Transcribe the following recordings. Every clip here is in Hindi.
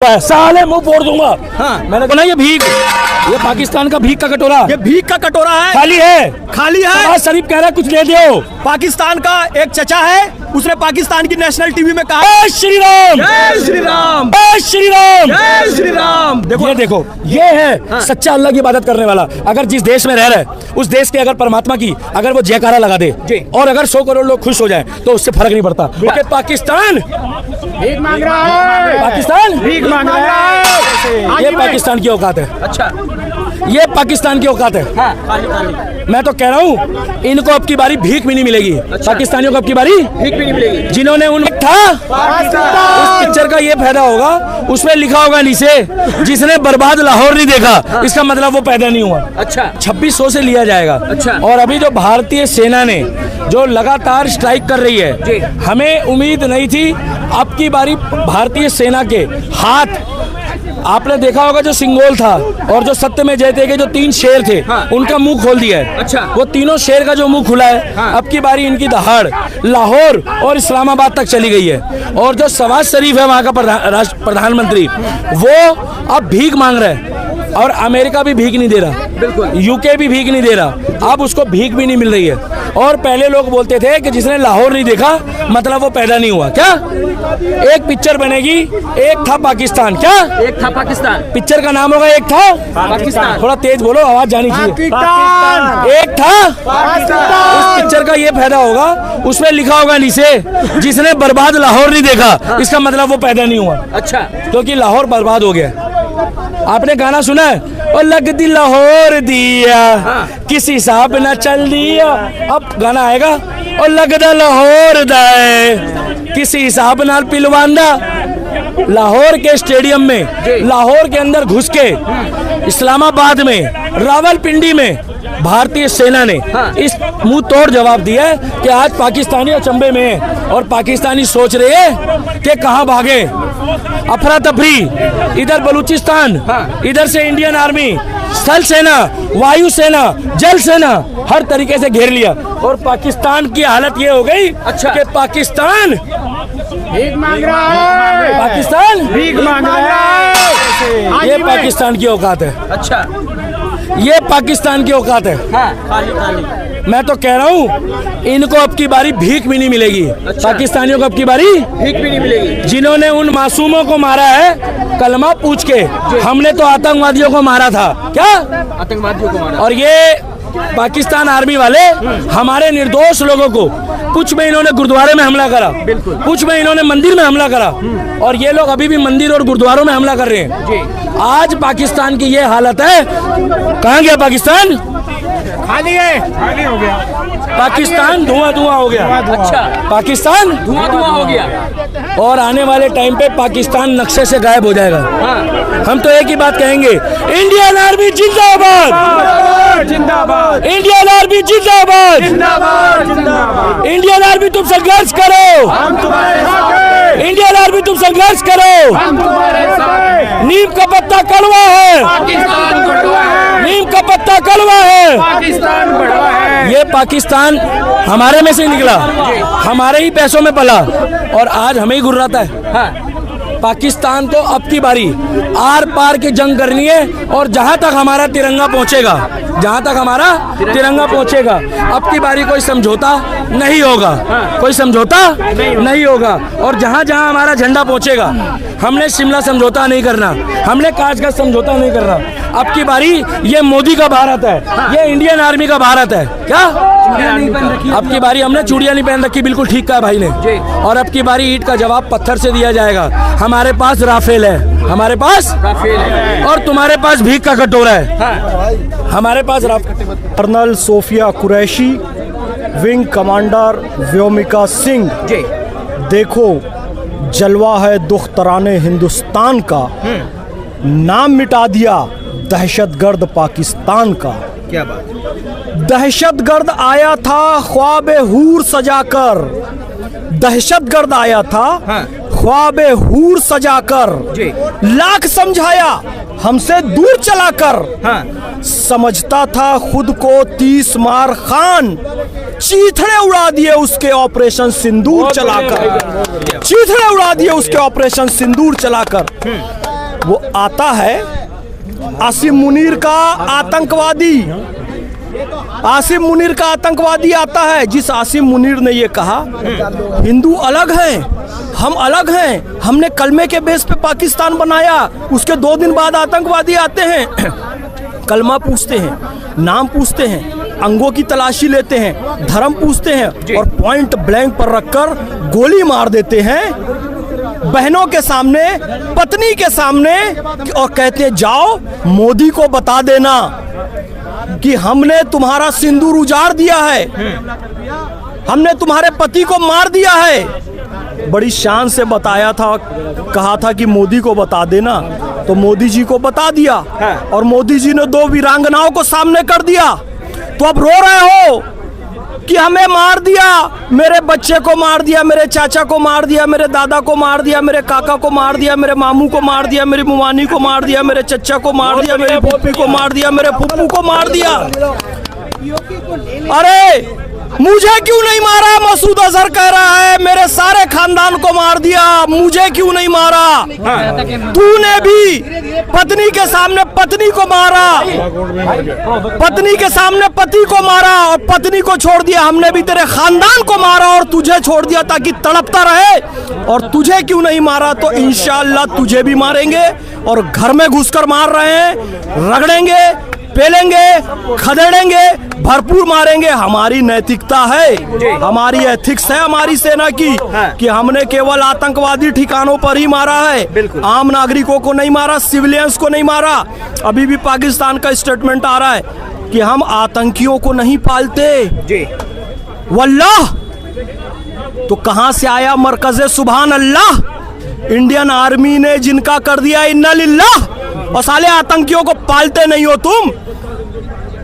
साले मुंह फोड़ दूंगा। हाँ। मैंने बोला ये भीख, ये पाकिस्तान का भीख का कटोरा, ये भीख का कटोरा है, खाली है, खाली है। नवाज शरीफ कह रहा है कुछ दे दो। पाकिस्तान का एक चचा है, उसने पाकिस्तान की नेशनल टीवी में कहा जय श्री राम, जय श्री राम, जय श्री राम, जय श्री राम। देखो ये है सच्चा अल्लाह की इबादत करने वाला। अगर जिस देश में रह रहा है उस देश के अगर परमात्मा की अगर वो जयकारा लगा दे और अगर 100 करोड़ लोग खुश हो जाए तो उससे फर्क नहीं पड़ता। क्योंकि पाकिस्तान भीख मांग रहा है, पाकिस्तान भीख मांग रहा है। ये पाकिस्तान की औकात है। अच्छा, ये पाकिस्तान की औकात है। मैं तो कह रहा हूँ इनको अब की बारी भीख भी नहीं मिलेगी। पाकिस्तानियों को अब की बारी भीख भी नहीं मिलेगी। जिन्होंने उन था उस पिक्चर का ये फायदा होगा, उसमें लिखा होगा नीचे जिसने बर्बाद लाहौर नहीं देखा, इसका मतलब वो पैदा नहीं हुआ। अच्छा, 2600 से लिया जाएगा। अच्छा। और अभी जो भारतीय सेना ने जो लगातार स्ट्राइक कर रही है, हमें उम्मीद नहीं थी अब की बारी भारतीय सेना के हाथ। आपने देखा होगा जो सिंगोल था और जो सत्यमेव जयते के जो 3 शेर थे, उनका मुंह खोल दिया है। अच्छा। वो तीनों शेर का जो मुंह खुला है, अब की बारी इनकी दहाड़ लाहौर और इस्लामाबाद तक चली गई है। और जो शहबाज शरीफ है वहाँ का प्रधानमंत्री, वो अब भीख मांग रहा है और अमेरिका भी भीख नहीं दे रहा, बिल्कुल, यूके भी भीख नहीं दे रहा। अब उसको भीख भी नहीं मिल रही है। और पहले लोग बोलते थे कि जिसने लाहौर नहीं देखा मतलब वो पैदा नहीं हुआ। क्या एक पिक्चर बनेगी, एक था पाकिस्तान, क्या एक था पाकिस्तान, पिक्चर का नाम होगा एक था पाकिस्तान। थोड़ा तेज बोलो, आवाज जानी चाहिए। एक था उस पिक्चर का ये फायदा होगा, उसमें लिखा होगा नीचे जिसने बर्बाद लाहौर नहीं देखा, इसका मतलब वो पैदा नहीं हुआ। अच्छा, क्योंकि लाहौर बर्बाद हो गया। आपने गाना सुना है, और लग दी लाहौर दिया किसी हिसाब न चल दिया। अब गाना आएगा, और लगदा लाहौर दाए किसी हिसाब न पिलवांदा। लाहौर के स्टेडियम में, लाहौर के अंदर घुस के इस्लामाबाद में, रावलपिंडी में भारतीय सेना ने इस मुंह तोड़ जवाब दिया है कि आज पाकिस्तानी अचंभे में है और पाकिस्तानी सोच रहे हैं कि कहां भागे। अफरा तफरी, इधर बलूचिस्तान, इधर से इंडियन आर्मी, स्थल सेना, वायु सेना, जल सेना, हर तरीके से घेर लिया। और पाकिस्तान की हालत ये हो गई कि पाकिस्तान भीख मांग रहा है, पाकिस्तान भीख मांग रहा है। ये पाकिस्तान की औकात है। अच्छा, ये पाकिस्तान की औकात है। खाली खाली। मैं तो कह रहा हूँ इनको अब की बारी भीख भी नहीं मिलेगी। पाकिस्तानियों को अब की बारी भीख भी नहीं मिलेगी। जिन्होंने उन मासूमों को मारा है कलमा पूछ के, हमने तो आतंकवादियों को मारा था। क्या आतंकवादियों को मारा। और ये पाकिस्तान आर्मी वाले हमारे निर्दोष लोगों को, कुछ में इन्होंने गुरुद्वारे में हमला करा, कुछ में इन्होंने मंदिर में हमला करा, और ये लोग अभी भी मंदिर और गुरुद्वारों में हमला कर रहे हैं। आज पाकिस्तान की ये हालत है। कहाँ गया पाकिस्तान? खाली है, खाली हो गया। पाकिस्तान धुआं धुआं हो गया। अच्छा, पाकिस्तान धुआं धुआं हो गया। और आने वाले टाइम पे पाकिस्तान नक्शे से गायब हो जाएगा। हम तो एक ही बात कहेंगे, इंडियन आर्मी जिंदाबाद, जिंदाबाद, इंडियन आर्मी जिंदाबाद, जिंदाबाद, जिंदाबाद। इंडियन आर्मी तुम संघर्ष करो, हम तुम्हारे साथ हैं, इंडियन आर्मी तुम संघर्ष करो। हम तुम्हारे साथ हैं। नीम का पत्ता कड़वा है, पाकिस्तान बड़वा है, नीम का पत्ता कड़वा है। पाकिस्तान बड़वा है। ये पाकिस्तान हमारे में से निकला, हमारे ही पैसों में पला और आज हमें ही गुर्राता है। पाकिस्तान को अब की बारी आर पार की जंग करनी है और जहां तक हमारा तिरंगा पहुंचेगा, जहां तक हमारा तिरंगा पहुंचेगा, अब की बारी कोई समझौता नहीं होगा, कोई समझौता नहीं होगा। और जहां जहां हमारा झंडा पहुंचेगा, हमने शिमला समझौता नहीं करना, हमने काश का समझौता नहीं करना। अब की बारी ये मोदी का भारत है, ये इंडियन आर्मी का भारत है। क्या अब की बारी हमने चूड़ियां नहीं पहन रखी, बिल्कुल ठीक कहा भाई ने। और अब की बारी ईंट का जवाब पत्थर से दिया जाएगा। हमारे पास राफेल है, हमारे पास राफेल है, और तुम्हारे पास भीख का कटोरा है। हमारे पास colonel Sofiya Qureshi, wing commander Vyomika Singh. देखो जलवा है दुख्तराने हिंदुस्तान का, नाम मिटा दिया दहशतगर्द पाकिस्तान का। क्या बात। दहशतगर्द आया था ख्वाब हूर सजाकर, दहशतगर्द आया था ख्वाब हूर सजाकर, लाख समझाया हमसे दूर चलाकर, समझता था खुद को 30 मार खान, चीथड़े उड़ा दिए उसके ऑपरेशन सिंदूर चलाकर, चीथड़े उड़ा दिए उसके ऑपरेशन सिंदूर चलाकर। वो आता है आसिम मुनीर का आतंकवादी, आसिम मुनीर का आतंकवादी आता है, जिस आसिम मुनीर ने ये कहा हिंदू अलग हैं, हम अलग हैं, हमने कलमे के बेस पे पाकिस्तान बनाया। उसके 2 दिन बाद आतंकवादी आते हैं, कलमा पूछते हैं, नाम पूछते हैं, अंगों की तलाशी लेते हैं, धर्म पूछते हैं और पॉइंट ब्लैंक पर रखकर गोली मार देते हैं बहनों के सामने, पत्नी के सामने, और कहते हैं जाओ मोदी को बता देना कि हमने तुम्हारा सिंदूर उजाड़ दिया है, हमने तुम्हारे पति को मार दिया है। बड़ी शान से बताया था, कहा था कि मोदी को बता देना, तो मोदी जी को बता दिया और मोदी जी ने 2 वीरांगनाओं को सामने कर दिया। तो अब रो रहे हो कि हमें मार दिया, मेरे बच्चे को मार दिया, मेरे चाचा को मार दिया, मेरे दादा को मार दिया, मेरे काका को मार दिया, मेरे मामू को मार दिया, मेरी मुमानी को मार दिया, मेरे चचा को मार दिया, मेरी फूफी को मार दिया, मेरे फुप्पू को मार दिया। अरे मुझे क्यों नहीं मारा? मसूद अजहर कह रहा है मेरे सारे खानदान को मार दिया, मुझे क्यों नहीं मारा? तूने भी पत्नी के सामने पत्नी को मारा, पत्नी के सामने पति को मारा और पत्नी को छोड़ दिया। हमने भी तेरे खानदान को मारा और तुझे छोड़ दिया ताकि तड़पता रहे, और तुझे क्यों नहीं मारा? तो इंशाअल्लाह तुझे भी मारेंगे, और घर में घुसकर मार रहे हैं, रगड़ेंगे, पेलेंगे, खदेड़ेंगे, भरपूर मारेंगे। हमारी नैतिकता है, हमारी एथिक्स है हमारी सेना की कि हमने केवल आतंकवादी ठिकानों पर ही मारा है, आम नागरिकों को नहीं मारा, सिविलियंस को नहीं मारा। अभी भी पाकिस्तान का स्टेटमेंट आ रहा है कि हम आतंकियों को नहीं पालते वल्लाह। तो कहां से आया मरकज़े सुभान अल्लाह? इंडियन आर्मी ने जिनका कर दिया इन्ना लिल्लाह, और साले आतंकियों को पालते नहीं हो तुम।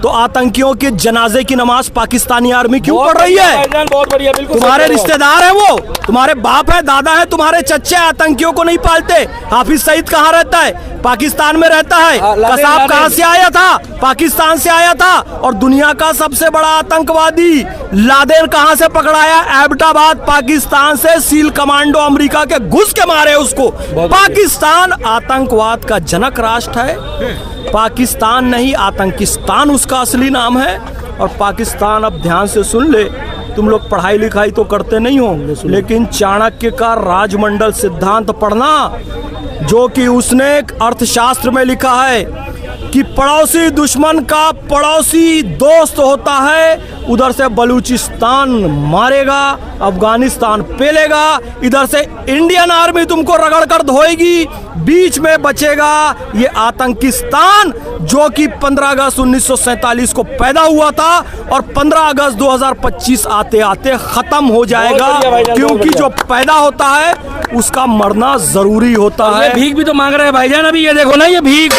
तो आतंकियों के जनाजे की नमाज पाकिस्तानी आर्मी क्यों पढ़ रही है? बहुत बढ़िया, बिल्कुल तुम्हारे रिश्तेदार हैं वो, तुम्हारे बाप है, दादा है, तुम्हारे चच्चे आतंकियों को नहीं पालते। हाफिज सईद कहाँ रहता है? पाकिस्तान में रहता है। कसाब कहाँ से आया था? पाकिस्तान से आया था। और दुनिया का सबसे बड़ा आतंकवादी लादेन कहाँ से पकड़ाया? एबटाबाद, पाकिस्तान से। सील कमांडो अमेरिका के घुस के मारे उसको। पाकिस्तान आतंकवाद का जनक राष्ट्र है, पाकिस्तान नहीं आतंकिस्तान उसका असली नाम है। और पाकिस्तान, अब ध्यान से सुन ले, तुम लोग पढ़ाई लिखाई तो करते नहीं हो, लेकिन चाणक्य का राजमंडल सिद्धांत पढ़ना, जो कि उसने अर्थशास्त्र में लिखा है कि पड़ोसी दुश्मन का पड़ोसी दोस्त होता है। उधर से बलूचिस्तान मारेगा, अफगानिस्तान पेलेगा, इधर से इंडियन आर्मी तुमको रगड़ कर धोएगी, बीच में बचेगा ये आतंकिस्तान, जो कि 15 अगस्त 1947 को पैदा हुआ था और 15 अगस्त 2025 आते आते खत्म हो जाएगा, क्योंकि जो पैदा होता है उसका मरना जरूरी होता है। भीख भी तो मांग रहे हैं भाईजान अभी, ये देखो ना, ये भीख,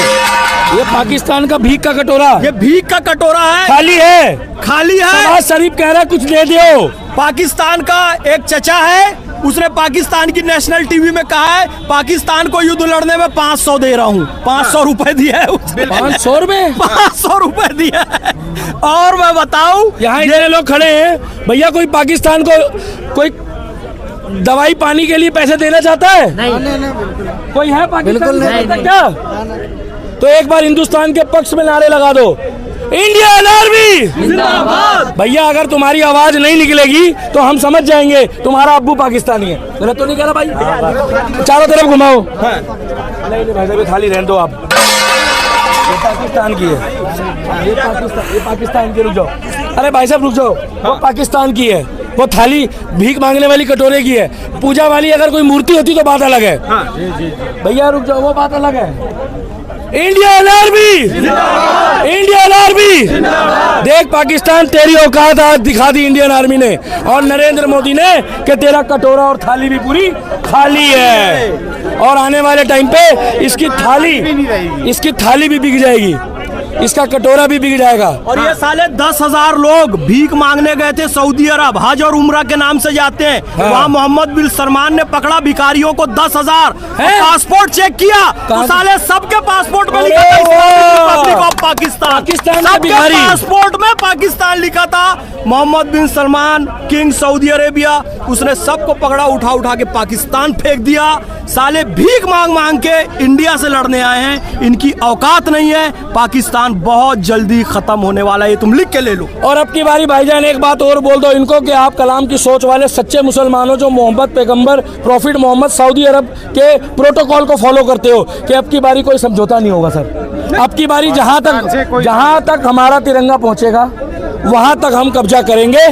ये पाकिस्तान का भीख का कटोरा, ये भीख का कटोरा है, खाली है, खाली है। नवाज शरीफ कह रहा है कुछ दे दो। पाकिस्तान का एक चचा है, उसने पाकिस्तान की नेशनल टीवी में कहा है पाकिस्तान को युद्ध लड़ने में 500 दे रहा हूँ। 500 रुपए दिया है उसने। 500 रुपए? 500 रुपए दिया है। और मैं बताऊं, यहाँ इतने लोग खड़े हैं भैया, कोई पाकिस्तान को कोई दवाई पानी के लिए पैसे देना चाहता है? नहीं। कोई है पाकिस्तान में क्या? तो एक बार हिंदुस्तान के पक्ष में नारे लगा दो, इंडियन आर्मी जिंदाबाद। भैया अगर तुम्हारी आवाज नहीं निकलेगी तो हम समझ जाएंगे तुम्हारा अब्बू पाकिस्तानी है। गलत तो नहीं कह रहा भाई? चारों तरफ घुमाओ। नहीं भाई साहब, खाली रहने दो आप। ये पाकिस्तान की है, ये पाकिस्तान की। रुक जाओ, अरे भाई साहब रुक जाओ। वो पाकिस्तान की है, वो थाली भीख मांगने वाली कटोरे की है। पूजा वाली अगर कोई मूर्ति होती तो बात अलग है। भैया रुक जाओ, वो बात अलग है। Indian army, Indian army. देख पाकिस्तान, तेरी औकात आज दिखा दी इंडियन आर्मी ने और नरेंद्र मोदी ने कि तेरा कटोरा और थाली भी पूरी खाली है, और आने वाले टाइम पे इसकी थाली भी बिक जाएगी, इसका कटोरा भी बिक जाएगा। और ये साले 10,000 लोग भीख मांगने गए थे सऊदी अरब, हज और उम्रा के नाम से जाते हैं। वहाँ मोहम्मद बिन सलमान ने पकड़ा भिखारियों को 10,000, पासपोर्ट चेक किया तो साले सबके पासपोर्ट में लिखा था रिपब्लिक ऑफ पाकिस्तान में सबके बीमारी। पासपोर्ट में पाकिस्तान लिखा था। मोहम्मद बिन सलमान किंग सऊदी अरेबिया, उसने सबको पकड़ा, उठा के पाकिस्तान फेंक दिया। साले भीख मांग के इंडिया से लड़ने आए हैं, इनकी औकात नहीं है। पाकिस्तान बहुत जल्दी खत्म होने वाला है, ये तुम लिख के ले लो। और अब की बारी भाईजान एक बात और बोल दो इनको कि आप कलाम की सोच वाले सच्चे मुसलमानों जो मोहम्मद पैगंबर प्रॉफिट मोहम्मद सऊदी अरब के प्रोटोकॉल को फॉलो करते हो, कि अब की बारी कोई समझौता नहीं होगा सर। अब की बारी जहां तक हमारा तिरंगा पहुंचेगा वहां तक हम कब्जा करेंगे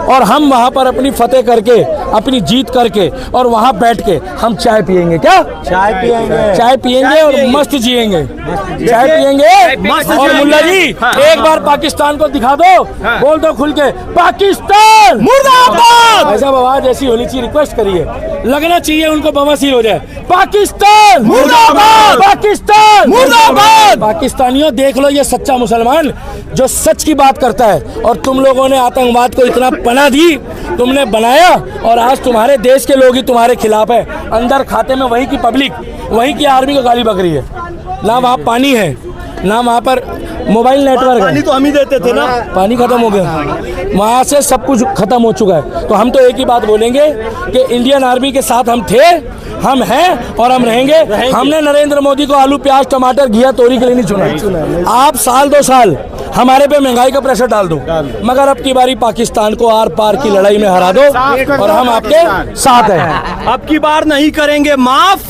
और हम वहां पर अपनी फतेह करके, अपनी जीत करके और वहां बैठ के हम चाय पियेंगे। क्या चाय पियेंगे और मस्त जिएंगे, चाय पियेंगे। और मुल्ला जी एक बार पाकिस्तान को दिखा दो, बोल दो खुल के पाकिस्तान मुर्दाबाद। ऐसा आवाज ऐसी होनी चाहिए, रिक्वेस्ट करिए, लगना चाहिए उनको बवासीर हो जाए। पाकिस्तान मुर्दाबाद, पाकिस्तान मुर्दाबाद। पाकिस्तानियों देख लो ये सच्चा मुसलमान जो सच की बात करता है। और तुम लोगों ने आतंकवाद को इतना पनाह दी, तुमने बनाया और आज तुम्हारे देश के लोग ही तुम्हारे खिलाफ है। अंदर खाते में वहीं की पब्लिक, वहीं की आर्मी को गाली बक रही है। ना वहाँ पानी है, ना वहाँ पर मोबाइल नेटवर्क है। पानी तो हम ही देते थे ना, पानी खत्म हो गया, वहाँ से सब कुछ खत्म हो चुका है। तो हम तो एक ही बात बोलेंगे कि इंडियन आर्मी के साथ हम थे, हम हैं और हम रहेंगे। हमने नरेंद्र मोदी को आलू प्याज टमाटर घिया तोरी के लिए नहीं चुना। आप साल 2 साल हमारे पे महंगाई का प्रेशर डाल दो, मगर अब की बारी पाकिस्तान को आर पार की लड़ाई में हरा दो और हम आपके साथ हैं। अब की बार नहीं करेंगे माफ,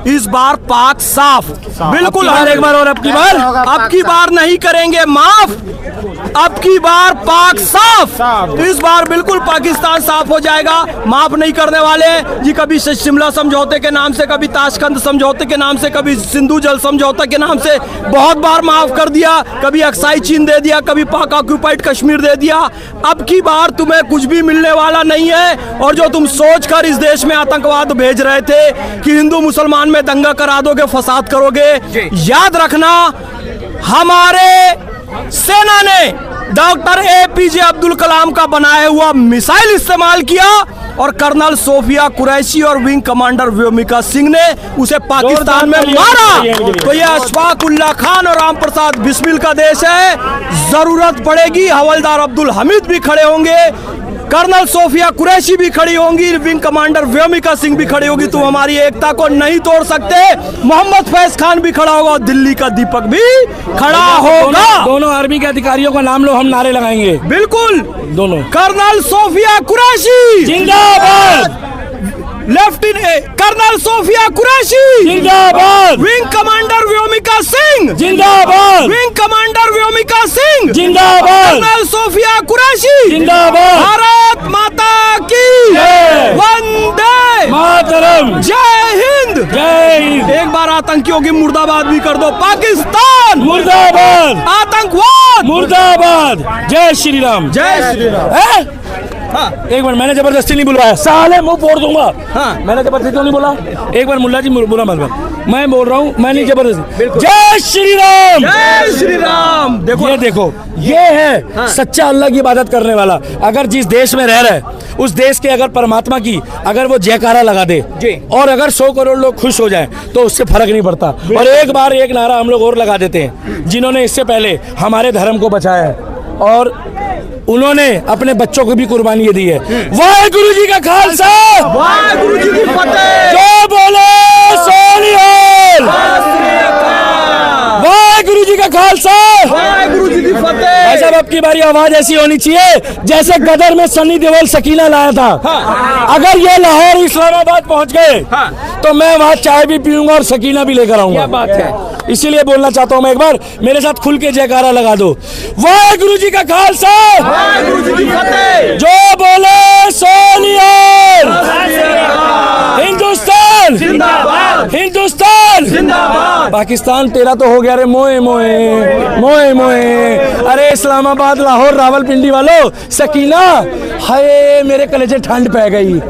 इस बार पाक साफ। बिल्कुल एक बार और अब की बार नहीं करेंगे माफ, अब की बार पाक साफ। इस बार बिल्कुल पाकिस्तान साफ हो जाएगा, माफ नहीं करने वाले जी। कभी शिमला समझौते के नाम से, कभी ताशकंद समझौते के नाम से, कभी सिंधु जल समझौते के नाम से बहुत बार माफ कर दिया। कभी अक्साई चीन दे दिया, कभी पाक ऑक्यूपाइड कश्मीर दे दिया। अब की बार तुम्हें कुछ भी मिलने वाला नहीं है। और जो तुम सोचकर इस देश में आतंकवाद भेज रहे थे कि हिंदू मुसलमान में दंगा करा दोगे, फसाद करोगे, याद रखना हमारे सेना ने डॉक्टर APJ अब्दुल कलाम का बनाया हुआ मिसाइल इस्तेमाल किया और कर्नल सोफिया कुरैशी और विंग कमांडर व्योमिका सिंह ने उसे पाकिस्तान में मारा। तो ये अशफाक उल्लाह खान और राम प्रसाद बिस्मिल का देश है। जरूरत पड़ेगी हवलदार अब्दुल हमीद भी खड़े होंगे, कर्नल सोफिया कुरैशी भी खड़ी होंगी, विंग कमांडर व्योमिका सिंह भी खड़ी होगी। तुम हमारी एकता को नहीं तोड़ सकते। मोहम्मद फैज खान भी खड़ा होगा और दिल्ली का दीपक भी खड़ा होगा। दोनों आर्मी के अधिकारियों का नाम लो, हम नारे लगाएंगे। बिल्कुल दोनों। कर्नल सोफिया कुरैशी जिंदाबाद, लेफ्टिनेंट कर्नल सोफिया कुरैशी जिंदाबाद, विंग कमांडर व्योमिका सिंह जिंदाबाद, विंग कमांडर व्योमिका सिंह जिंदाबाद, कर्नल सोफिया कुरैशी जिंदाबाद। भारत माता की जय। वंदे मातरम, जय हिंद। जय हिंद। एक बार आतंकियों की मुर्दाबाद भी कर दो। पाकिस्तान मुर्दाबाद, आतंकवाद मुर्दाबाद। जय श्री राम, जय श्री राम। है? एक बार मैंने जबरदस्ती नहीं बुलवाया, साले मुंह फोड़ दूंगा। मैंने जबरदस्ती क्यों नहीं बोला? एक बार मुल्ला जी बुरा मत बोल, मैं बोल रहा हूँ, मैं नहीं जबरदस्ती। जय श्री राम, जय श्री राम। देखो, ये देखो, ये है सच्चा अल्लाह की इबादत करने वाला। अगर जिस देश में रह रहा है उस देश के अगर परमात्मा की अगर वो जयकारा लगा दे और अगर 100 करोड़ लोग खुश हो जाएं तो उससे फर्क नहीं पड़ता। और एक बार एक नारा हम लोग और लगा देते हैं, जिन्होंने इससे पहले हमारे धर्म को बचाया है और उन्होंने अपने बच्चों को भी कुर्बानी दी है। वाहेगुरु जी का खालसा, वाहेगुरु जी की फतेह। जो बोले सोनिहाल, वाहेगुरु जी का खालसा, वाहेगुरु जी की फतेह। ऐसा अब की बारी आवाज ऐसी होनी चाहिए जैसे गदर में सनी देओल सकीना लाया था। अगर ये लाहौर इस्लामाबाद पहुंच गए तो मैं वहां चाय भी पीऊंगा और सकीना भी लेकर आऊंगा। बात है, इसीलिए बोलना चाहता हूं मैं, एक बार मेरे साथ खुल के जयकारा लगा दो। वाहेगुरु जी का खालसा, वाहेगुरु जी की फतेह। जो बोले सोनिहाल। हिंदुस्तान जिंदाबाद, हिंदुस्तान जिंदाबाद। पाकिस्तान तेरा तो हो गया रे मोए मोए मोए मोए। अरे इस्लामाबाद, लाहौर, रावलपिंडी वालों, सकीना, हाय मेरे कलेजे ठंड पै गई।